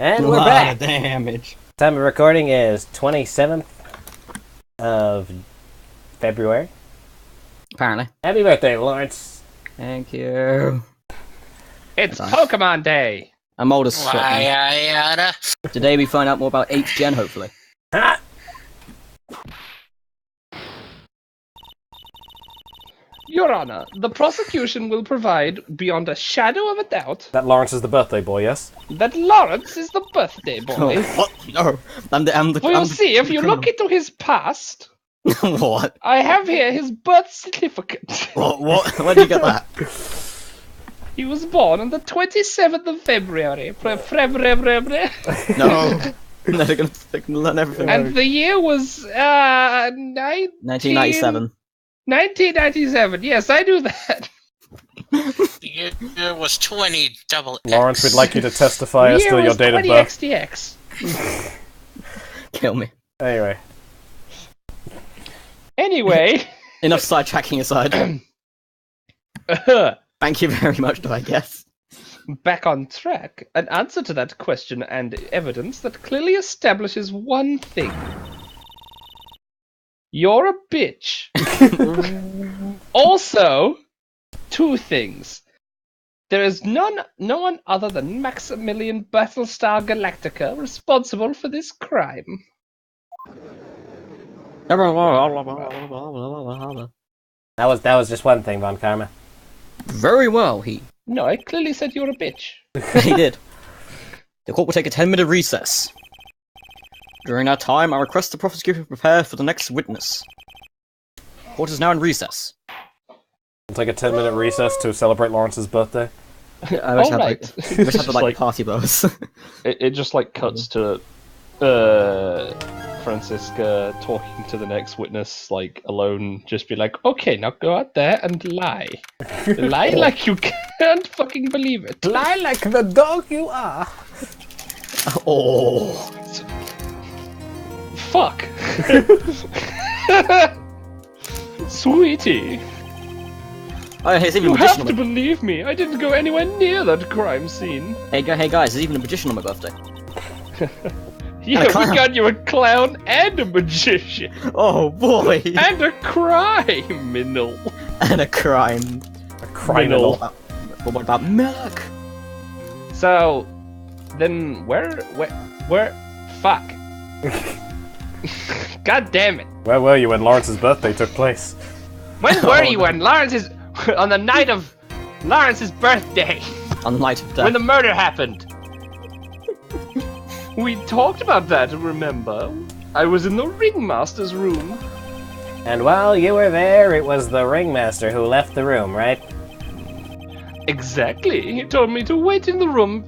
And we're back! Damage. Time of recording is 27th of February. Apparently. Happy birthday, Lawrence. Thank you. It's Pokemon Day! I'm old as fuck. Today we find out more about 8th gen, hopefully. Ha! Your Honor, the prosecution will provide, beyond a shadow of a doubt, That Lawrence is the birthday boy, yes? that Lawrence is the birthday boy. What? No. I'm the We'll see, if you look into his past, What? I have here his birth certificate. What? Where did you get that? He was born on the 27th of February. No. No, they're gonna learn everything. And the year was, 1997. 1997, yes, I do that. The year was 20 double X. Lawrence, we'd like you to testify as to your date of birth. XTX. Kill me. Anyway. Enough sidetracking aside. Thank you very much, I guess. Back on track. An answer to that question and evidence that clearly establishes one thing. You're a bitch. Also, two things. There is no one other than Maximilian Battlestar Galactica responsible for this crime. That was just one thing, Von Karma. Very well, he. No, I clearly said you're a bitch. He did. The court will take a 10-minute recess. During that time, I request the prosecutor prepare for the next witness. Court is now in recess. We'll take a 10-minute recess to celebrate Lawrence's birthday. I wish I had, Alright. wish I had like party bars. It just like cuts to Francisca talking to the next witness, like alone, just be like, okay, now go out there and lie. Lie like you can't fucking believe it. Lie like the dog you are. Oh. Fuck. Sweetie, Oh, hey, it's even you a have magician to on my... believe me. I didn't go anywhere near that crime scene. Hey guys, there's even a magician on my birthday. Yeah, we got you a clown and a magician. Oh boy! And a criminal. And a crime. A criminal. But what about milk? So, then where, fuck. God damn it. Where were you when Lawrence's birthday took place? When were you when Lawrence's, on the night of Lawrence's birthday, On the night of death. when the murder happened? We talked about that, remember? I was in the ringmaster's room. And while you were there, it was the ringmaster who left the room, right? Exactly. He told me to wait in the room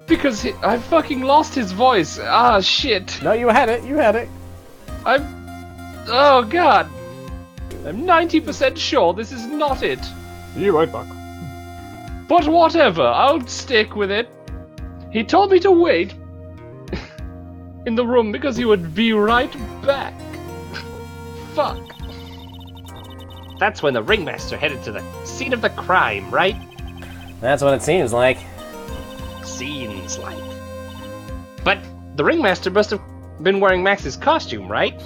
because I fucking lost his voice. Ah, shit. No, you had it. You had it. Oh god. I'm 90% sure this is not it. You right back. But whatever, I'll stick with it. He told me to wait in the room because he would be right back. Fuck. That's when the ringmaster headed to the scene of the crime, right? That's what it seems like. Seems like. But the ringmaster must have been wearing Max's costume, right?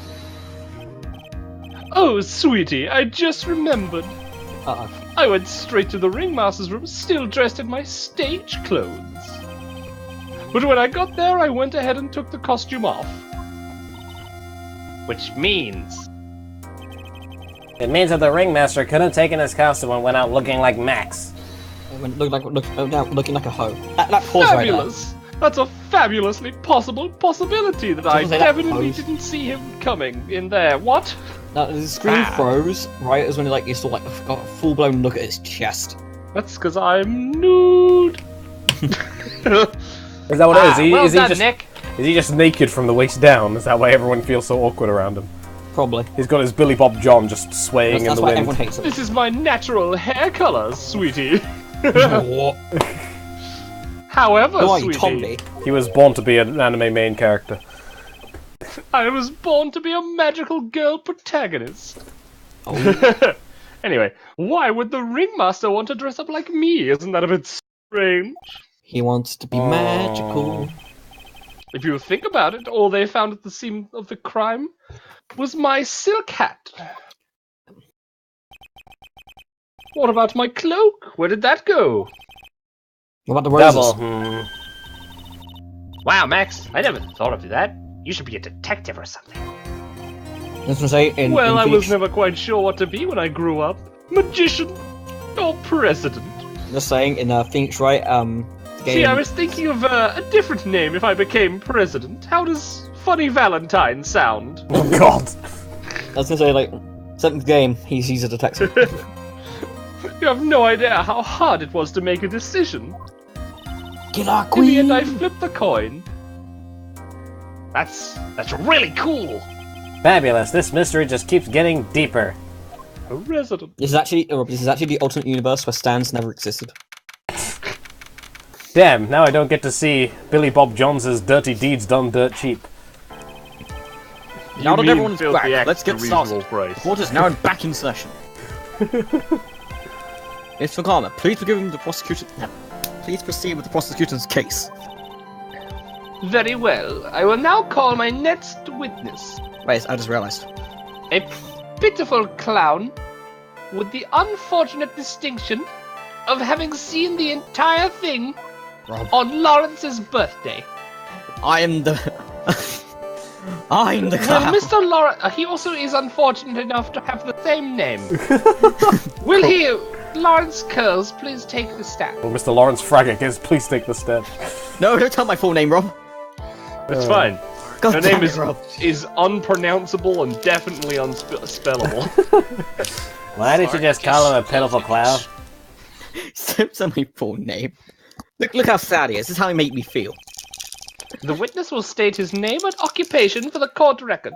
Oh, sweetie, I just remembered. I went straight to the ringmaster's room, still dressed in my stage clothes. But when I got there, I went ahead and took the costume off. Which means... It means that the ringmaster could have taken his costume and went out looking like Max. Looking like a hoe. That pause right there. fabulous! That's a fabulously possible possibility that I Someone say that definitely pose. didn't see him coming in there. What? Now, the screen froze right as when you saw like got a full blown look at his chest. That's because I'm nude. Is that what it is? Well Is he done, just, Nick. is he just naked from the waist down? Is that why everyone feels so awkward around him? Probably. He's got his Billy Bob John just swaying That's in the why wind. everyone hates it. This is my natural hair color, sweetie. What? However, Who are you, sweetie, Tommy? He was born to be an anime main character. I was born to be a magical girl protagonist. Oh. Anyway, why would the ringmaster want to dress up like me? Isn't that a bit strange? He wants to be magical. If you think about it, all they found at the scene of the crime was my silk hat. What about my cloak? Where did that go? What about the roses? Double. Wow, Max, I never thought of that. You should be a detective or something. I was gonna say, Well, I was Phoenix- never quite sure what to be when I grew up. Magician or president. Just saying, in Phoenix Wright, game... See, I was thinking of a different name if I became president. How does Funny Valentine sound? Oh God. I was gonna say, like, 7th game, he's a detective. You have no idea how hard it was to make a decision. Get our In the end, I flipped the coin. That's really cool. Fabulous. This mystery just keeps getting deeper. A resident. This is actually the alternate universe where Stans never existed. Damn, now I don't get to see Billy Bob Jones's dirty deeds done dirt cheap. Now that mean everyone's filthy back, acts let's get at a reasonable started. price. The court is now back in session. Mr. Karma, please begin the prosecution. Please proceed with the prosecution's case. Very well. I will now call my next witness. Wait, I just realised. A pitiful clown with the unfortunate distinction of having seen the entire thing Rob. on Lawrence's birthday. I'm the Well, clown. Mr. Lawrence, he also is unfortunate enough to have the same name. Will he, Lawrence Curls, please take the stand? Well, Mr. Lawrence Fraggick, please take the step. No, don't tell my full name, Rob. It's fine. God Her damn name it, Rob. is unpronounceable and definitely unspellable. Why did you just call him a pitiful clown? Don't tell my full name. Look how sad he is. This is how he made me feel. The witness will state his name and occupation for the court record.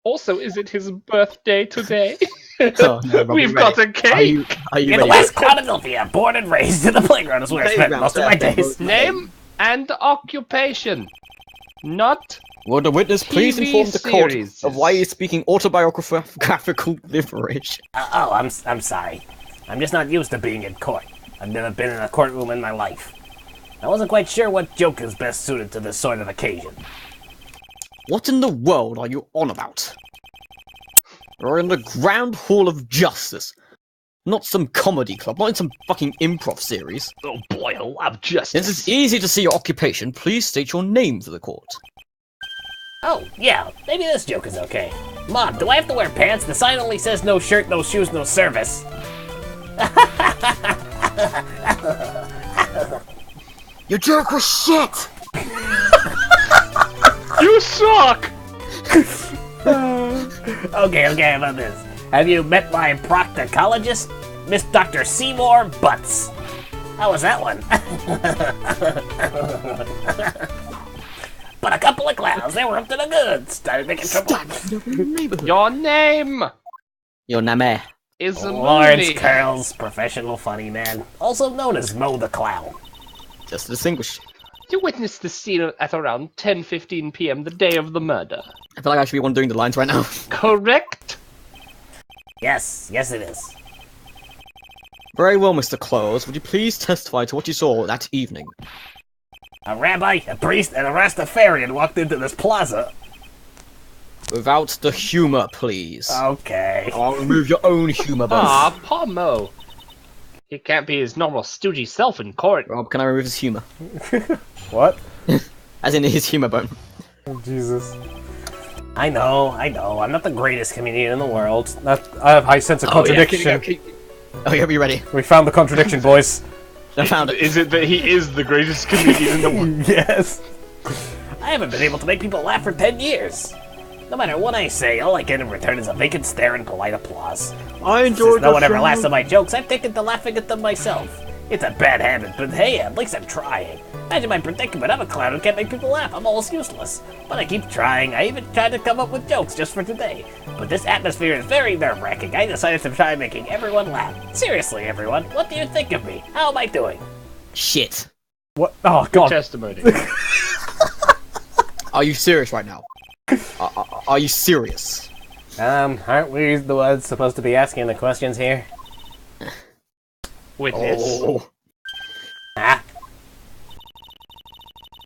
Also, is it his birthday today? Oh, no, Rob, We've you got ready? a cake! Are you In ready? West Philadelphia, born and raised in the playground is where I spent most of my days. Name and occupation. Not Will the witness please TV inform the court series. of why he's speaking autobiographical gibberish? I'm sorry. I'm just not used to being in court. I've never been in a courtroom in my life. I wasn't quite sure what joke is best suited to this sort of occasion. What in the world are you on about? We're in the Grand Hall of Justice. Not some comedy club, not in some fucking improv series. Oh boy, I love justice. Since it's easy to see your occupation, please state your name to the court. Oh, yeah, maybe this joke is okay. Mom, do I have to wear pants? The sign only says no shirt, no shoes, no service. Your joke was shit! You suck! Okay, how about this? Have you met my proctologist, Miss Dr. Seymour Butts? How was that one? But a couple of clowns, they were up to the goods. Started making trouble. Your name Your name. is a Lawrence movie. Curls, professional funny man, also known as Mo the Clown. Just to distinguish. You witnessed the scene at around 10:15 p.m. the day of the murder. I feel like I should be one doing the lines right now. Correct? Yes, it is. Very well, Mr. Close. Would you please testify to what you saw that evening? A rabbi, a priest, and a Rastafarian walked into this plaza. Without the humor, please. Okay. I'll remove your own humor, both. Ah, poor Mo. He can't be his normal stoogey self in court. Rob, can I remove his humor? What? As in his humor bone. Oh, Jesus. I know. I'm not the greatest comedian in the world. I have high sense of contradiction. Oh, yeah, be ready. We found the contradiction, boys. I found it. Is it that he is the greatest comedian in the world? Yes. I haven't been able to make people laugh for 10 years. No matter what I say, all I get in return is a vacant stare and polite applause. I Since enjoyed no one ever laughs at my jokes, I've taken to laughing at them myself. It's a bad habit, but hey, at least I'm trying. Imagine my predicament. I'm a clown who can't make people laugh. I'm almost useless. But I keep trying. I even tried to come up with jokes just for today. But this atmosphere is very nerve-wracking. I decided to try making everyone laugh. Seriously, everyone, what do you think of me? How am I doing? Shit. What? Oh, God. Testimony. Are you serious right now? Are you serious? Aren't we the ones supposed to be asking the questions here? Witness. Oh. Ah,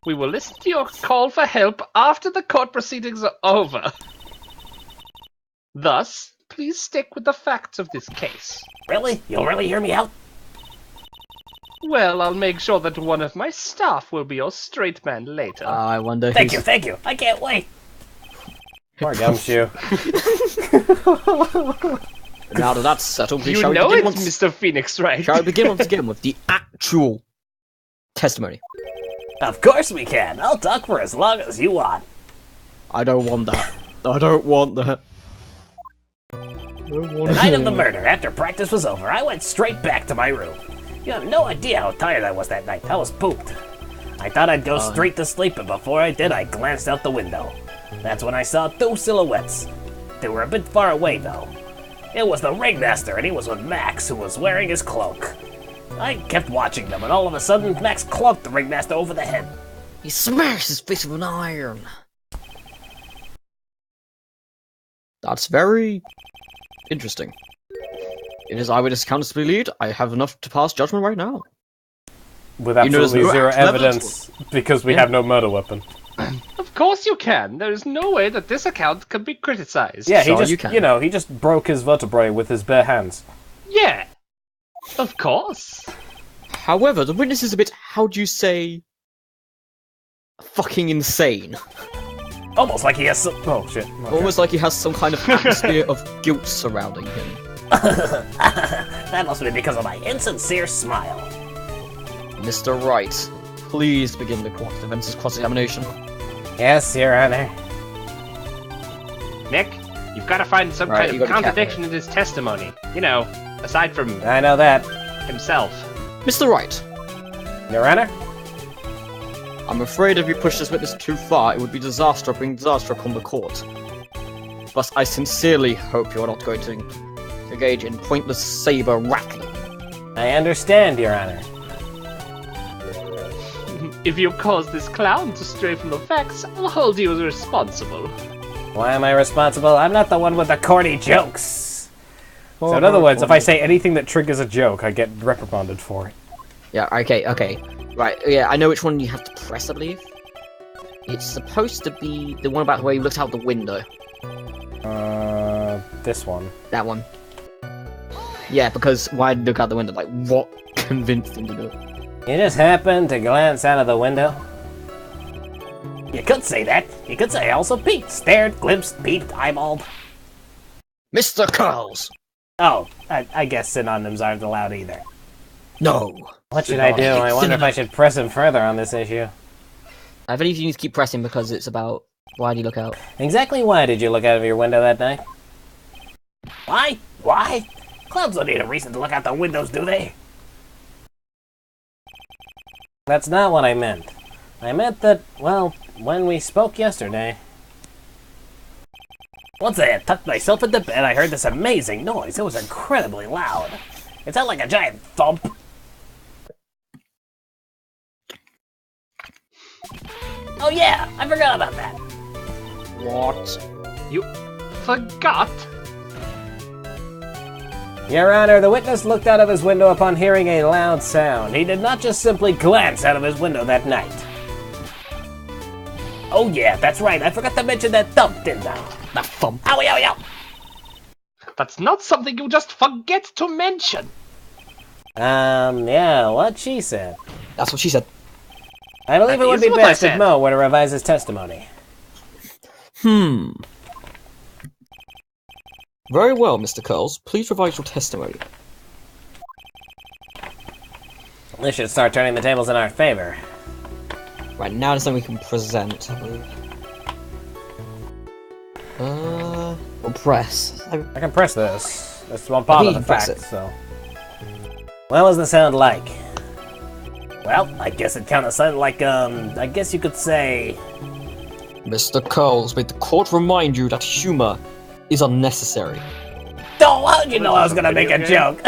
We will listen to your call for help after the court proceedings are over. Thus, please stick with the facts of this case. Really? You'll really hear me out? Well, I'll make sure that one of my staff will be your straight man later. I wonder Thank you. I can't wait. Poor Gumshoe. Now that that's settled, You shall we know begin it's once- Mr. Phoenix, right? Shall we begin once again with the actual testimony? Of course we can. I'll talk for as long as you want. I don't want that. I don't want that. The night of the murder, after practice was over, I went straight back to my room. You have no idea how tired I was that night. I was pooped. I thought I'd go straight to sleep, but before I did, I glanced out the window. That's when I saw two silhouettes. They were a bit far away, though. It was the ringmaster, and he was with Max, who was wearing his cloak. I kept watching them, and all of a sudden, Max clunked the ringmaster over the head. He smashed his face with an iron. That's very interesting. It is eyewitness accounts to be believed. I have enough to pass judgment right now. With You know, there's absolutely no zero actual evidence because we have no murder weapon. Of course you can. There is no way that this account can be criticized. Yeah, Sure, he just, you can. he just broke his vertebrae with his bare hands. Yeah. Of course. However, the witness is a bit, how do you say, fucking insane. Almost like he has some... Oh, shit. Okay. Almost like he has some kind of atmosphere of guilt surrounding him. That must be because of my insincere smile. Mr. Wright, please begin the court defense's cross-examination. Yes, Your Honor. Nick, you've got to find some Right, kind you of gotta contradiction in his testimony. You know, aside from I know that. himself. Mr. Wright, Your Honor? I'm afraid if you push this witness too far, it would be disaster bring disaster upon the court. But I sincerely hope you're not going to engage in pointless saber rattling. I understand, Your Honor. If you cause this clown to stray from the facts, I'll hold you responsible. Why am I responsible? I'm not the one with the corny jokes. So in other words, if I say anything that triggers a joke, I get reprimanded for it. Yeah, okay. Right, yeah, I know which one you have to press, I believe. It's supposed to be the one about where you looked out the window. This one. That one. Yeah, because why look out the window? Like, what convinced him to do it? You just happened to glance out of the window? You could say that. You could say I also peeked, stared, glimpsed, peeped, eyeballed. Mr. Curls! Oh, I guess synonyms aren't allowed either. No! What should I do? I wonder if I should press him further on this issue. I believe you need to keep pressing because it's about why do you look out? Exactly why did you look out of your window that night? Why? Why? Clowns don't need a reason to look out the windows, do they? That's not what I meant. I meant that, well, when we spoke yesterday... Once I had tucked myself into bed, I heard this amazing noise. It was incredibly loud. It sounded like a giant thump. Oh yeah, I forgot about that. What? You forgot? Your Honor, the witness looked out of his window upon hearing a loud sound. He did not just simply glance out of his window that night. Oh yeah, that's right. I forgot to mention that thump, didn't I? That thump. Owie, owie, ow! That's not something you just forget to mention. Yeah, what she said. That's what she said. I believe That it would is be what I best if said. Mo were to revise his testimony. Very well, Mr. Curls. Please revise your testimony. This should start turning the tables in our favor. Right, now it's something we can present, I believe. Or press. I can press this. That's one part of you the can press fact, it. so... What was the sound like? Well, I guess it kind of sounded like, I guess you could say... Mr. Curls, may the court remind you that humor is unnecessary. Oh, how'd you know I was gonna make a Video joke?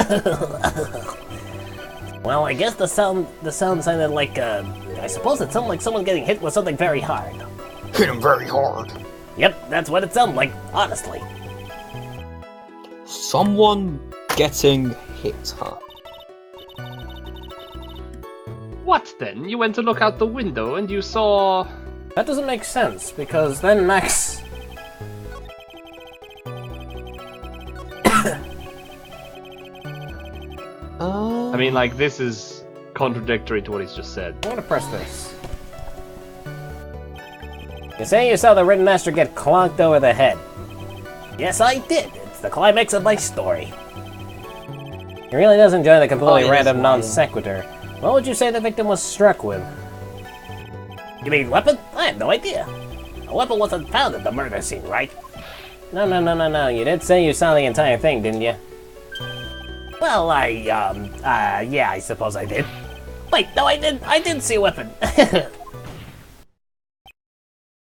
Well, I guess the sound sounded like, I suppose it sounded like someone getting hit with something very hard. Hit him very hard. Yep, that's what it sounded like, honestly. Someone getting hit, huh? What then? You went to look out the window and you saw... That doesn't make sense, because then Max... I mean, like, this is contradictory to what he's just said. I'm gonna press this. You say you saw the Ridden Master get clonked over the head. Yes, I did. It's the climax of my story. He really does enjoy the completely random non sequitur. What would you say the victim was struck with? You mean weapon? I have no idea. A weapon wasn't found at the murder scene, right? No. You did say you saw the entire thing, didn't you? Well, yeah, I suppose I did. Wait, no, I didn't. I didn't see a weapon.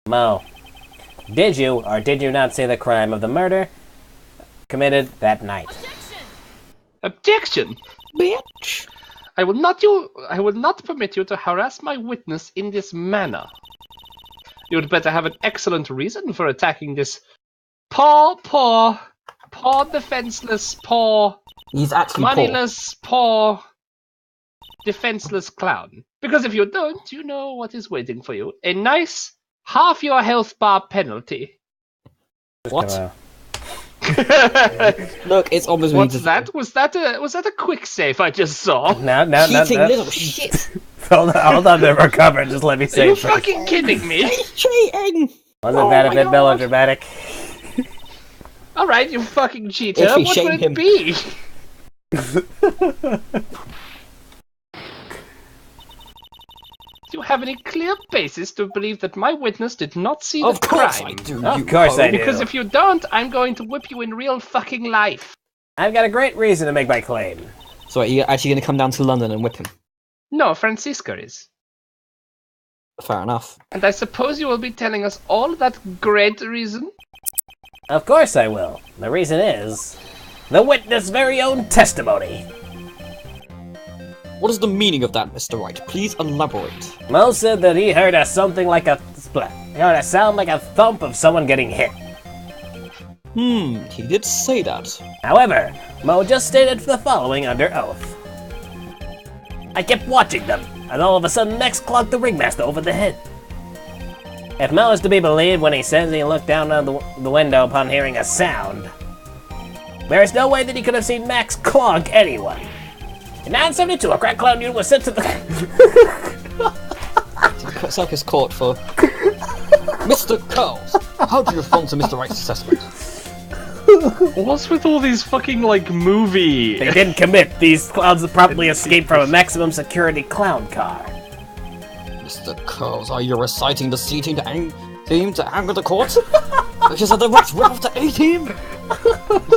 Mo, did you or did you not see the crime of the murder committed that night? Objection! Bitch! I will not permit you to harass my witness in this manner. You would better have an excellent reason for attacking this poor, defenseless, He's actually moneyless, poor, defenseless clown. Because if you don't, you know what is waiting for you. A nice half your health bar penalty. What? Look, it's obvious. What's that? Was that a quick save I just saw? No. Cheating little shit! Hold on to recover. Just let me Are say you it first. fucking kidding me? He's cheating! Wasn't that a bit melodramatic? Alright, you fucking cheater. If we What shame would it him. be? Do you have any clear basis to believe that my witness did not see the Of course crime? I do. Of you course I hoe. do. Because if you don't, I'm going to whip you in real fucking life. I've got a great reason to make my claim. So are you actually going to come down to London and whip him? No, Francisca is. Fair enough. And I suppose you will be telling us all that great reason? Of course I will. The reason is the witness' very own testimony. What is the meaning of that, Mr. Wright? Please elaborate. Mo said that he heard something like a splat. He heard a sound like a thump of someone getting hit. He did say that. However, Mo just stated the following under oath. I kept watching them, and all of a sudden Max clocked the ringmaster over the head. If Mo is to be believed when he says he looked down on the window upon hearing a sound, there is no way that he could have seen Max clonk anyone. In 972, a crack clown unit was sent to the... Circus Court for... Mr. Curls, how do you respond to Mr. Wright's assessment? What's with all these fucking, like, movie... They didn't commit. These clowns probably escaped from a maximum security clown car. Mr. Curls, are you reciting the seating theme to anger the court? Because of the Wright went off to A-team?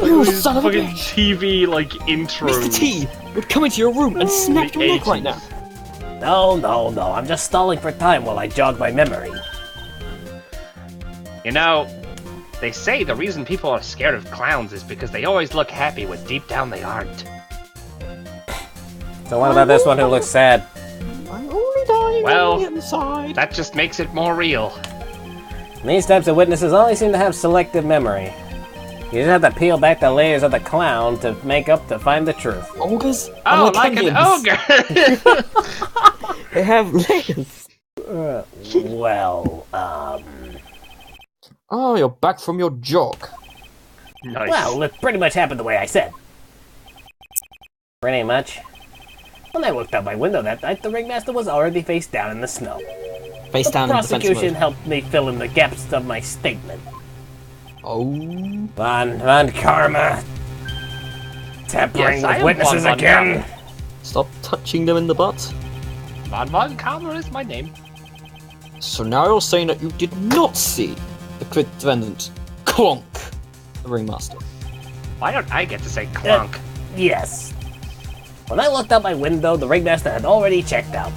You These son of a fucking bitch! TV, like, intros. Mr. T would come into your room and snap your neck right now. No. I'm just stalling for time while I jog my memory. You know, they say the reason people are scared of clowns is because they always look happy when deep down they aren't. So what about this one who looks sad? I'm only dying Well, on the inside. That just makes it more real. These types of witnesses only seem to have selective memory. You just have to peel back the layers of the clown to make up to find the truth. Ogres? Oh, are like an onions. ogre! They have layers. Well, Oh, you're back from your jog. Nice. well, it pretty much happened the way I said. Pretty much. When I looked out my window that night, the ringmaster was already face down in the snow. Face The down in defensive prosecution mode. helped me fill in the gaps of my statement. Oh. Von Karma. Tampering Yes, I with am witnesses Von again. Karma. Stop touching them in the butt. Von Karma is my name. So now you're saying that you did not see the defendant clonk the ringmaster. Why don't I get to say clunk? Yes. When I looked out my window, the ringmaster had already checked out.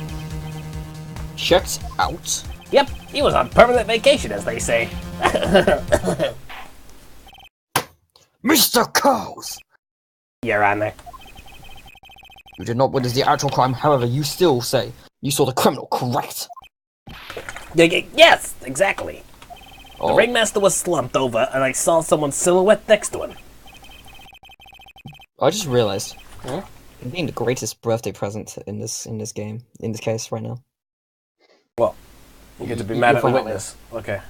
Checked out? Yep, he was on permanent vacation, as they say. Mr. Cows! Your Honor. You did not witness the actual crime, however, you still say you saw the criminal, correct? Yes, exactly. The Oh, ringmaster was slumped over, and I saw someone's silhouette next to him. I just realized. Huh? I'm being the greatest birthday present in this game, in this case, right now. Well, you get to be You- mad you'll at the find out witness. Okay.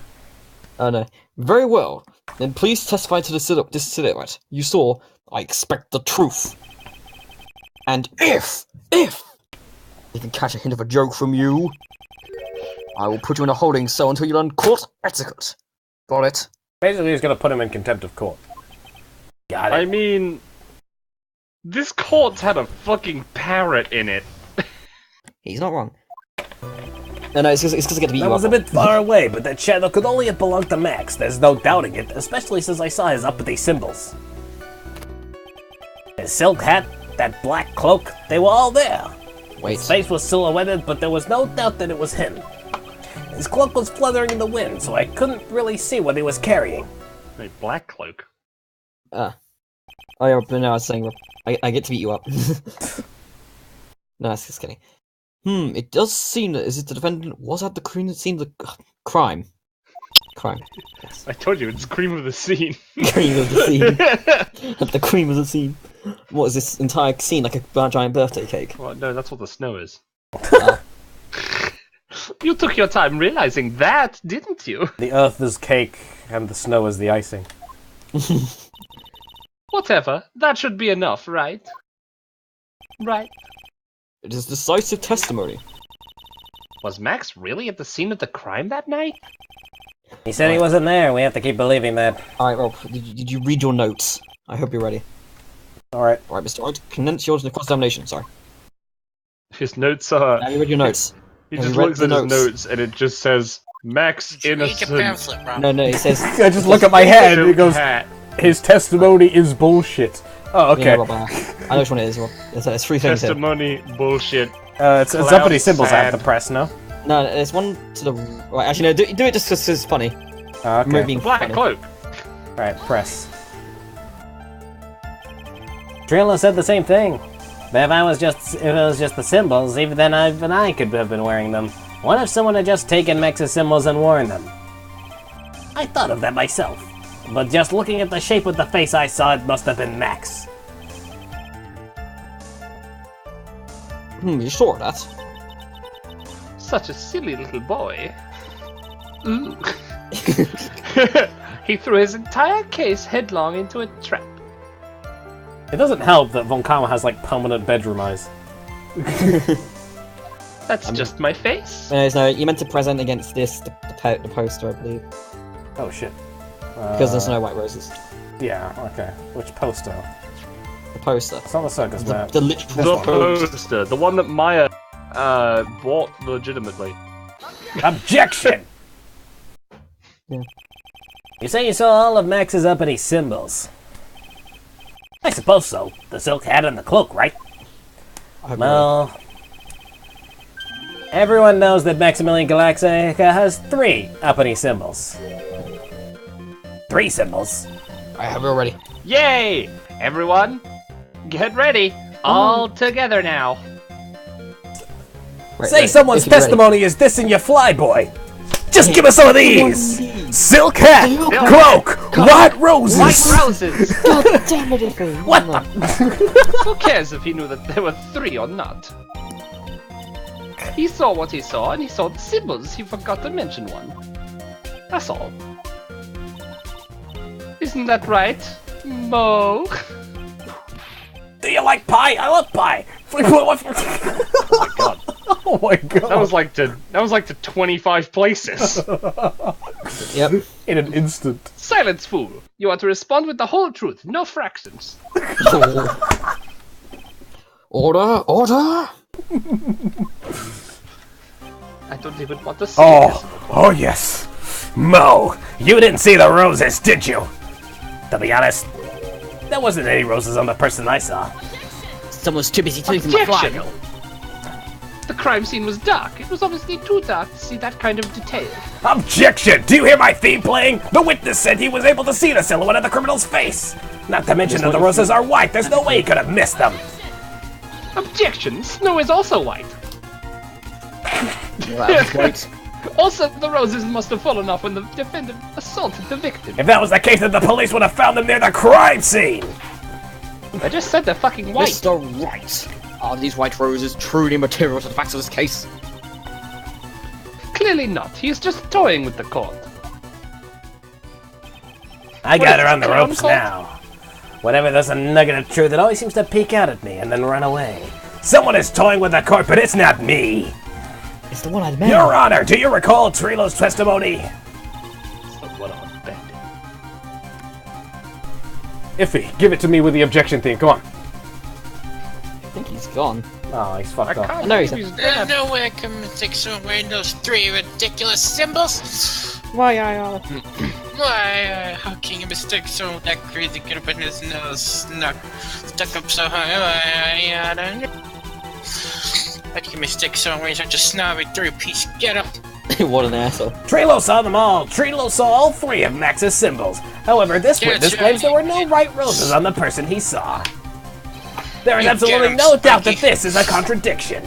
Oh no. Very well. Then please testify to this silhouette. You saw, I expect the truth. And if you can catch a hint of a joke from you, I will put you in a holding cell until you learn court etiquette. Got it? Basically, he's gonna put him in contempt of court. Got it. I mean, this court's had a fucking parrot in it. He's not wrong. No, it's because I get to beat That you was up. a bit far away, but that shadow could only have belonged to Max. There's no doubting it, especially since I saw his uppity symbols. His silk hat, that black cloak, they were all there. Wait. His face was silhouetted, but there was no doubt that it was him. His cloak was fluttering in the wind, so I couldn't really see what he was carrying. A black cloak. Oh yeah, but no, I was saying, I get to beat you up. No, that's just kidding. It does seem that is it the defendant was at the scene of the crime. Crime. Yes. I told you, it's cream of the scene. Cream of the scene. At the cream of the scene. What is this entire scene like a giant birthday cake? Well, no, that's what the snow is. You took your time realizing that, didn't you? The earth is cake, and the snow is the icing. Whatever, that should be enough, right? Right. It is decisive testimony. Was Max really at the scene of the crime that night? He said he wasn't there. We have to keep believing that. Alright, Rob, did you read your notes? I hope you're ready. Alright. Alright, Mr. Odd, condense yours in the cross-examination, sorry. His notes are... Now you read your notes. He Have just you read looks the at his notes? notes and it just says, Max Read your innocent. pamphlet, Rob. No, it says... I just look at my head and it goes, Hat. his testimony is bullshit. Oh, okay. Yeah, Rob, I know which one it is, Rob. There's three things here. Testimony, bullshit. It's Cloud uppity symbols I have to sand. press, no? No, there's one to the... Right, actually, no, do it just because it's funny. Okay. Being Black funny. cloak. Alright, press. Trilla said the same thing. But if it was just the symbols, even I could have been wearing them. What if someone had just taken Max's symbols and worn them? I thought of that myself. But just looking at the shape of the face I saw, it must have been Max. You sure of that? Such a silly little boy. Ooh. He threw his entire case headlong into a trap. It doesn't help that Von Karma has like permanent bedroom eyes. That's just my face. No, you meant to present against this, the poster, I believe. Oh shit. Because there's no white roses. Yeah, okay. Which poster? The poster. It's on the circus map. The literal The poster. poster, the one that Maya bought legitimately. Objection! Yeah. You say you saw all of Max's uppity symbols. I suppose so. The silk hat and the cloak, right? I hope Well, everyone knows that Maximilian Galaxica has 3 uppity symbols. 3 symbols? I have it already. Yay! Everyone, get ready. All together now. Right, Say right, someone's if you're ready. testimony is dissing your flyboy. Just give us some of these! Silk hat, cloak, white roses! White roses! God damn it, Iffy. What No. Who cares if he knew that there were 3 or not? He saw what he saw, and he saw the symbols. He forgot to mention one. That's all. Isn't that right, Mo? Do you like pie? I love pie! Oh my god. Oh my god! That was like to 25 places. Yep. in an instant. Silence, fool! You are to respond with the whole truth, no fractions. Order, order! I don't even want to see this. Oh yes. Mo, you didn't see the roses, did you? To be honest, there wasn't any roses on the person I saw. Someone's too busy taking my Objection! flag. The crime scene was dark. It was obviously too dark to see that kind of detail. Objection! Do you hear my theme playing? The witness said he was able to see the silhouette of the criminal's face. Not to mention that the roses are white. There's no way he could have missed them. Objection! Snow is also white. Well, that was great. Also, the roses must have fallen off when the defendant assaulted the victim. If that was the case, then the police would have found them near the crime scene. I just said they're fucking white. Mr. Right! Are these white roses truly material to the facts of this case? Clearly not. He's just toying with the court. I What got is her on the this, clown ropes cult? now. Whenever there's a nugget of truth, it always seems to peek out at me and then run away. Someone is toying with the court, but it's not me. It's the one-eyed man. Your Honor, do you recall Trilo's testimony? What on bed? Iffy, give it to me with the objection thing. Come on. I think he's gone. Oh, he's fucked I up. can't No, he's believe he's There's dead. no way I can mistake someone wearing those three ridiculous symbols. Why, I Why, how can you mistake someone with that crazy kid up in his nose stuck up so high? I don't know. How can you mistake someone wearing such a snobby three-piece getup? What an asshole. Trilo saw them all. Trilo saw all three of Max's symbols. However, this Get witness it, claims there were no Johnny. white roses on the person he saw. There is You absolutely get 'em, no doubt that Spunky. this is a contradiction.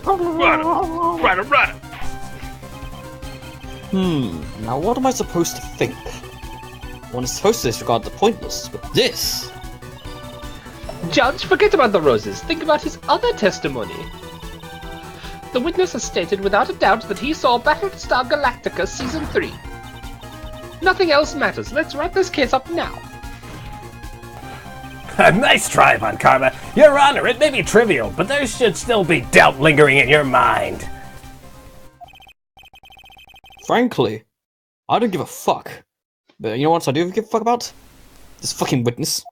Right. Now what am I supposed to think? One is supposed to disregard the pointless, but this... Judge, forget about the roses. Think about his other testimony. The witness has stated without a doubt that he saw Battlestar Galactica Season 3. Nothing else matters. Let's wrap this case up now. Nice try, Von Karma. Your Honor, it may be trivial, but there should still be doubt lingering in your mind. Frankly, I don't give a fuck. But you know what I do give a fuck about? This fucking witness.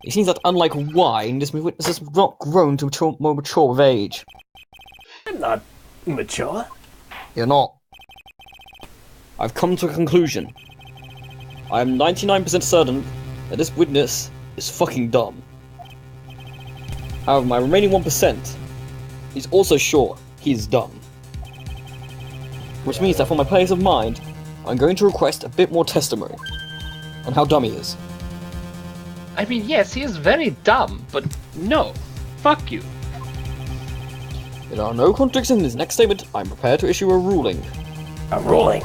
It seems that unlike wine, this witness has not grown to more mature of age. I'm not mature. You're not. I've come to a conclusion. I am 99% certain that this witness is fucking dumb. However, my remaining 1% is also sure he is dumb. Which means that for my place of mind, I'm going to request a bit more testimony on how dumb he is. I mean, yes, he is very dumb, but no. Fuck you. There are no contradictions in his next statement. I'm prepared to issue a ruling. A ruling.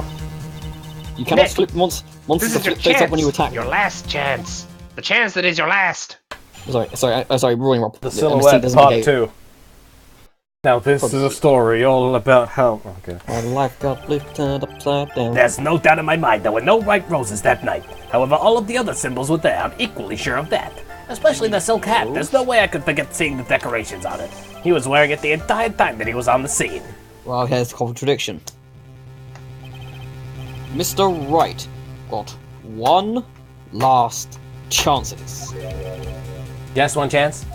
You cannot Nick, flip monsters This to is your flip face up chance. when you attack. Your last chance. The chance that is your last. Sorry, ruling Rob. The MC Silhouette doesn't Part negate- 2. Now this is a story all about how... Okay. My life got lifted upside down. There's no doubt in my mind there were no white roses that night. However, all of the other symbols were there. I'm equally sure of that. Especially the silk hat. There's no way I could forget seeing the decorations on it. He was wearing it the entire time that he was on the scene. Well, here's the contradiction. Mr. Wright got one last chance at this. Just one chance?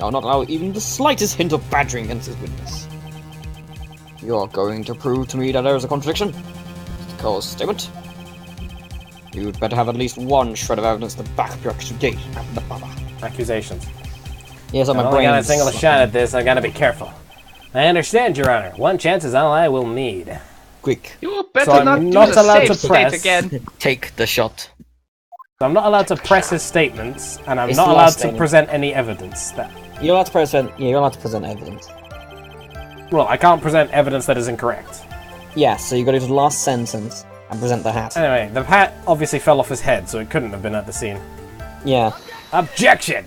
I'll not allow even the slightest hint of badgering against his witness. You're going to prove to me that there is a contradiction? Mr. Cole's statement? You'd better have at least one shred of evidence to back up your accusation. Accusations. Yes, I'm my only brain got a is single slumping. shot at this. I gotta be careful. I understand, Your Honor. One chance is all I will need. Quick, You better So I'm not do not the allowed safe to state press. again. take the shot. So I'm not allowed to press his statements, and I'm It's not the allowed last to statement. present any evidence. You're allowed to present. Yeah, you're allowed to present evidence. Well, I can't present evidence that is incorrect. Yeah, so you got to do the last sentence and present the hat. Anyway, the hat obviously fell off his head, so it couldn't have been at the scene. Yeah. Objection!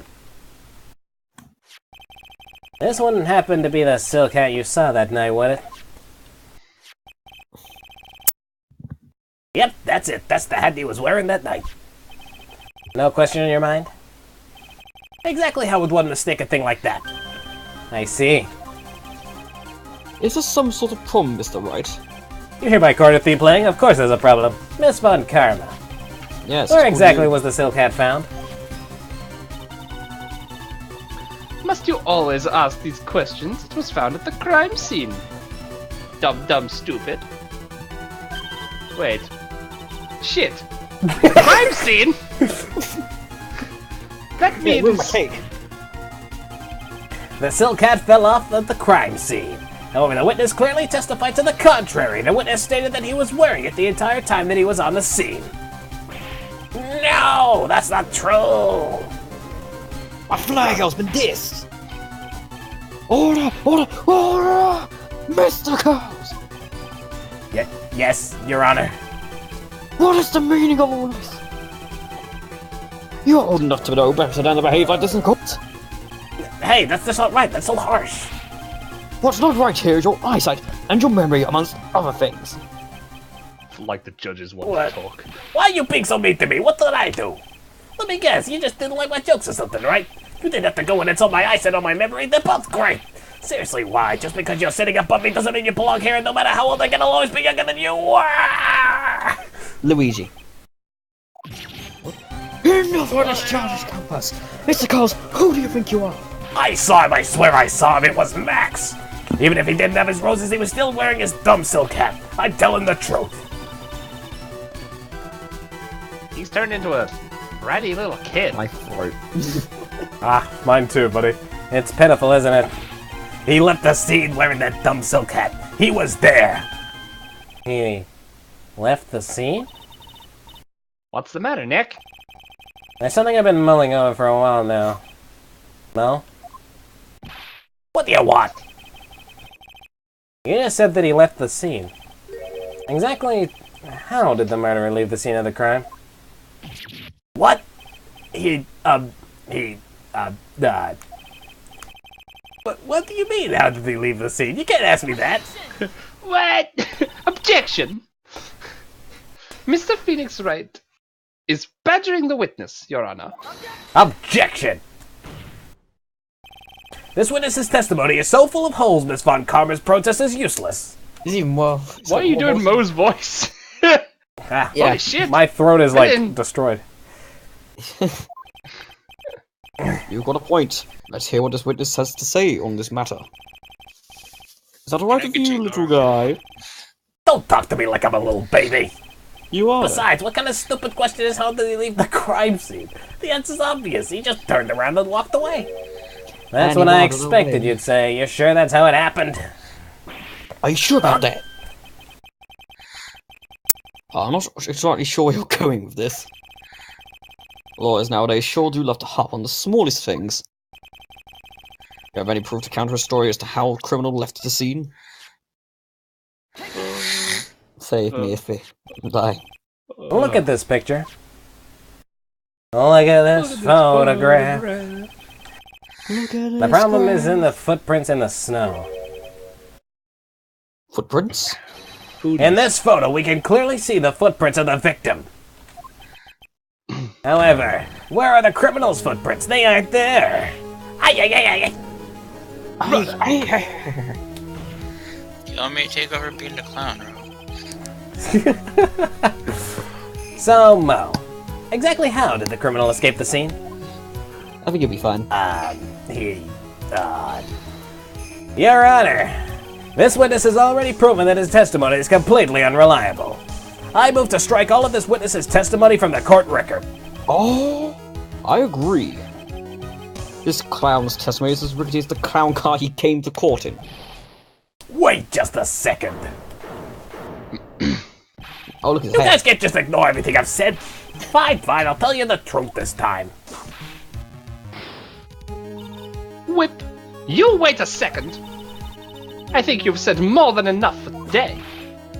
This wouldn't happen to be the silk hat you saw that night, would it? Yep, that's it. That's the hat he was wearing that night. No question in your mind? Exactly how would one mistake a thing like that? I see. Is there some sort of problem, Mr. Wright? You hear my quarter theme playing? Of course there's a problem. Miss Von Karma. Yes. Where it's exactly called was the silk hat found? Must you always ask these questions? It was found at the crime scene. Dumb, stupid. Wait. Shit. Crime scene? That you? Yeah, ruined my means... cake. The silk hat fell off at the crime scene. However, the witness clearly testified to the contrary. The witness stated that he was wearing it the entire time that he was on the scene. No, that's not true. My flag has been dissed. Order! Mr. Coles! Yes, Your Honor. What is the meaning of all this? You're old enough to know better than to behave like this in court. Hey, that's just not right. That's so harsh. What's not right here is your eyesight and your memory, amongst other things. Like the judges want What? to talk. Why are you being so mean to me? What did I do? Let me guess, you just didn't like my jokes or something, right? You didn't have to go and insult my eyesight or my memory. They're both great. Seriously, why? Just because you're sitting above me doesn't mean you belong here, and no matter how old I get, I'll always be younger than you. Luigi. Enough of this childish campus! Mr. Carls, who do you think you are? I saw him, I swear I saw him. It was Max. Even if he didn't have his roses, he was still wearing his dumb silk hat. I'm telling the truth. He's turned into a bratty little kid. My throat. Ah, mine too, buddy. It's pitiful, isn't it? He left the scene wearing that dumb silk hat. He was there. He left the scene? What's the matter, Nick? There's something I've been mulling over for a while now. No? What do you want? You just said that he left the scene. Exactly how did the murderer leave the scene of the crime? What? What do you mean, how did he leave the scene? You can't ask me that. What? Objection! Mr. Phoenix Wright is badgering the witness, Your Honor. Objection! This witness's testimony is so full of holes, Miss Von Karma's protest is useless. It's even more. Why are you doing Moe's voice? Ah, Yeah. Holy shit! My throat is like Brilliant. destroyed. You've got a point. Let's hear what this witness has to say on this matter. Is that alright with you, little guy? Don't talk to me like I'm a little baby. You are. Besides, what kind of stupid question is how did he leave the crime scene? The answer's obvious. He just turned around and walked away. That's And what he I wandered expected away. you'd say. You're sure that's how it happened? Are you sure about that? I'm not exactly sure where you're going with this. Lawyers nowadays sure do love to hop on the smallest things. You have any proof to counter a story as to how a criminal left the scene? Save me if they die. Look at this picture. Look at this photograph. The problem is in the footprints in the snow. Footprints? In this photo, we can clearly see the footprints of the victim. However, where are the criminal's footprints? They aren't there. Ay. You want me to take over being the clown, Ro? So, Mo, exactly how did the criminal escape the scene? I think you'll be fine. Your Honor, this witness has already proven that his testimony is completely unreliable. I move to strike all of this witness's testimony from the court record. Oh, I agree. This clown's testimony is as rickety as the clown car he came to court in. Wait just a second. Oh, look at his You head. guys can't just ignore everything I've said. Fine, I'll tell you the truth this time. Whip, you wait a second. I think you've said more than enough for today.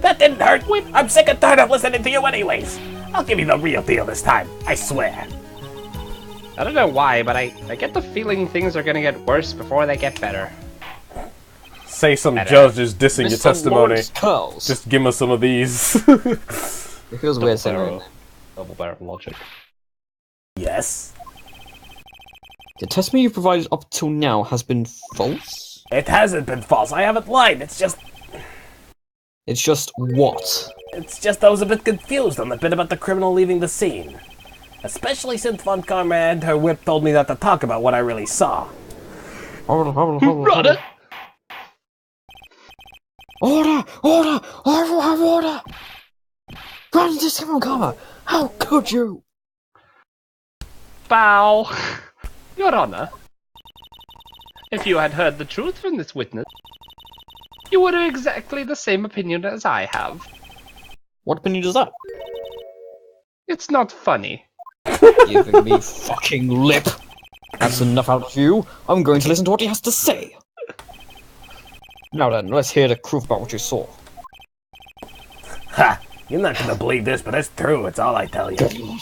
That didn't hurt. I'm sick and tired of listening to you anyways. I'll give you the real deal this time, I swear. I don't know why, but I get the feeling things are gonna get worse before they get better. Say some judge is dissing your Mr. testimony. Lawrence Curls. Just give us some of these. It feels weird saying that. Double barrel logic. Yes? The testimony you provided up till now has been false? It hasn't been false. I haven't lied. It's just what? I was a bit confused on the bit about the criminal leaving the scene. Especially since Von Karma and her whip told me not to talk about what I really saw. Brother! Order! Order! I will have order! Run this Von Karma! How could you? Bow! Your Honor, if you had heard the truth from this witness, you would have exactly the same opinion as I have. What opinion is that? It's not funny. Giving me fucking lip. That's enough out of you. I'm going to listen to what he has to say. Now then, let's hear the truth about what you saw. Ha! You're not gonna believe this, but it's true. It's all I tell you.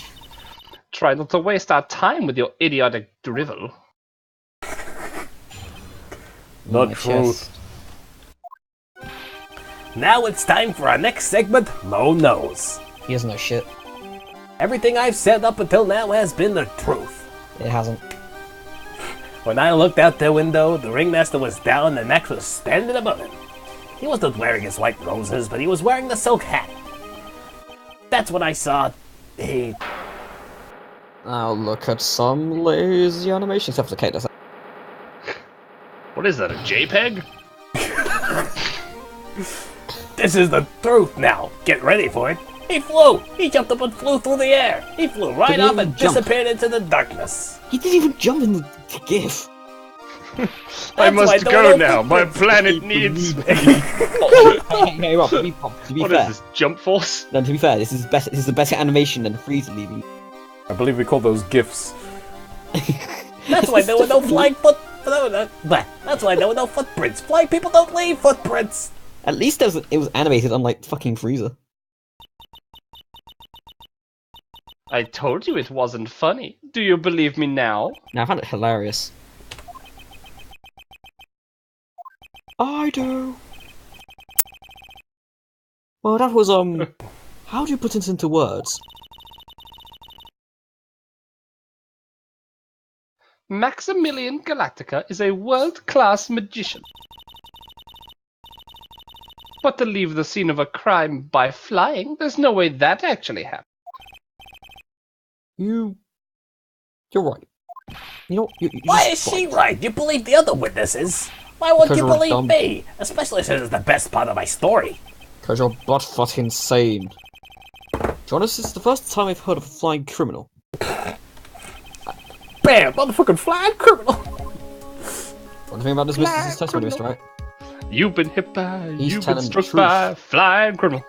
try not to waste our time with your idiotic drivel. The My truth. chest. Now it's time for our next segment, Low Nose. He doesn't know shit. Everything I've said up until now has been the truth. It hasn't. When I looked out the window, the ringmaster was down and Max was standing above him. He wasn't wearing his white roses, but he was wearing the silk hat. That's what I saw. He... Now look at some lazy animation stuff. Okay, that's What is that, a JPEG? This is the truth now. Get ready for it. He flew. He jumped up and flew through the air. He flew right Did he up even and jump? disappeared into the darkness. He didn't even jump in the GIF. I why must there go were no now. My footprints. planet needs me. Hey, Rob, to be What fair, is this, Jump Force? no, to be fair, this is better. This is the better animation than Frieza leaving. I believe we call those GIFs. That's why there were no flying foot. That's why there were no footprints. Flying people don't leave footprints. At least it was animated, unlike fucking Frieza. I told you it wasn't funny. Do you believe me now? Now I found it hilarious. I do. Well, that was how do you put this into words? Maximilian Galactica is a world-class magician. But to leave the scene of a crime by flying, there's no way that actually happened. You're right. You know, you're Why just is she right. right? You believe the other witnesses. Why won't Because you you're believe dumb. me? Especially since it's the best part of my story. Because you're butt fucking insane. To be honest, this is the first time I've heard of a flying criminal. Bam! Motherfucking flying criminal. What do you think about this business testimony, Mr. Right? You've been hit by, He's you've been telling the struck by a flying criminal.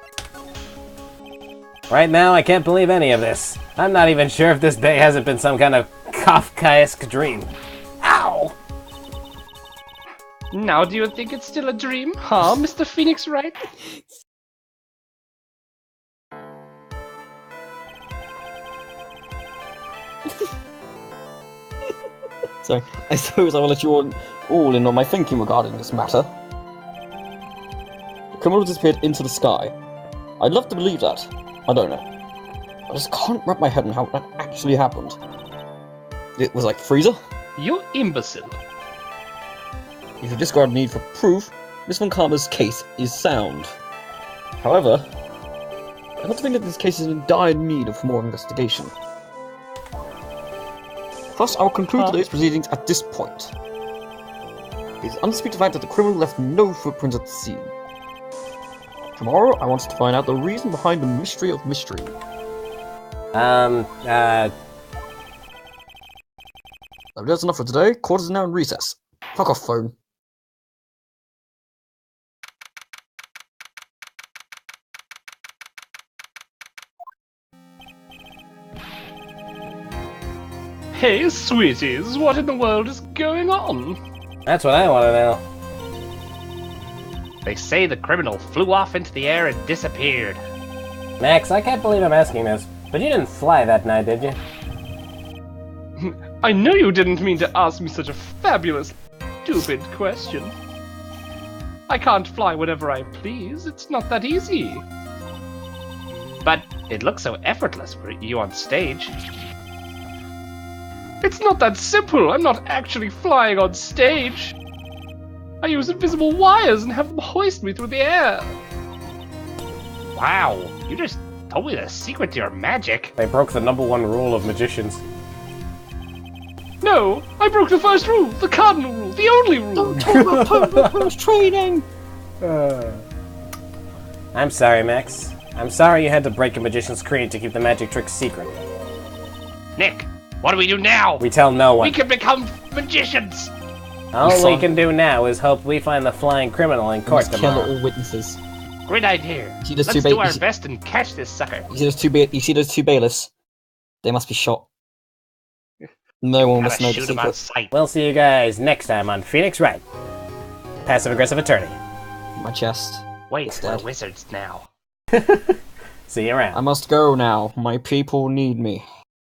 Right now, I can't believe any of this. I'm not even sure if this day hasn't been some kind of Kafkaesque dream. Ow! Now do you think it's still a dream, huh, Mr. Phoenix Wright? So, I suppose I will let you all in on my thinking regarding this matter. The criminal disappeared into the sky. I'd love to believe that. I don't know. I just can't wrap my head on how that actually happened. It was like Frieza? You imbecile. If you disregard the need for proof, Miss Von Karma's case is sound. However, I want to think that this case is in dire need of more investigation. Thus, I will conclude today's proceedings at this point. It is undisputed fact that the criminal left no footprints at the scene. Tomorrow, I want us to find out the reason behind the mystery of mystery. That's enough for today. Court is now in recess. Fuck off, phone. Hey, sweeties, what in the world is going on? That's what I want to know. They say the criminal flew off into the air and disappeared. Max, I can't believe I'm asking this, but you didn't fly that night, did you? I know you didn't mean to ask me such a fabulous, stupid question. I can't fly whenever I please, it's not that easy. But it looks so effortless for you on stage. It's not that simple, I'm not actually flying on stage. I use invisible wires and have them hoist me through the air. Wow, you just told me the secret to your magic. They broke the #1 rule of magicians. No, I broke the first rule, the cardinal rule, the only rule. Don't talk about post training! I'm sorry, Max. I'm sorry you had to break a magician's creed to keep the magic trick secret. Nick, what do we do now? We tell no one. We can become magicians. All we Son. can do now is hope we find the flying criminal in court Must kill tomorrow. all witnesses. Great idea. See those Let's two do our you see- best and catch this sucker. You see those two bailiffs? They must be shot. No one must Gotta know the shoot him on secret. sight. We'll see you guys next time on Phoenix Wright. Passive-aggressive attorney. My chest. Wait, It's we're dead. wizards now. See you around. I must go now. My people need me.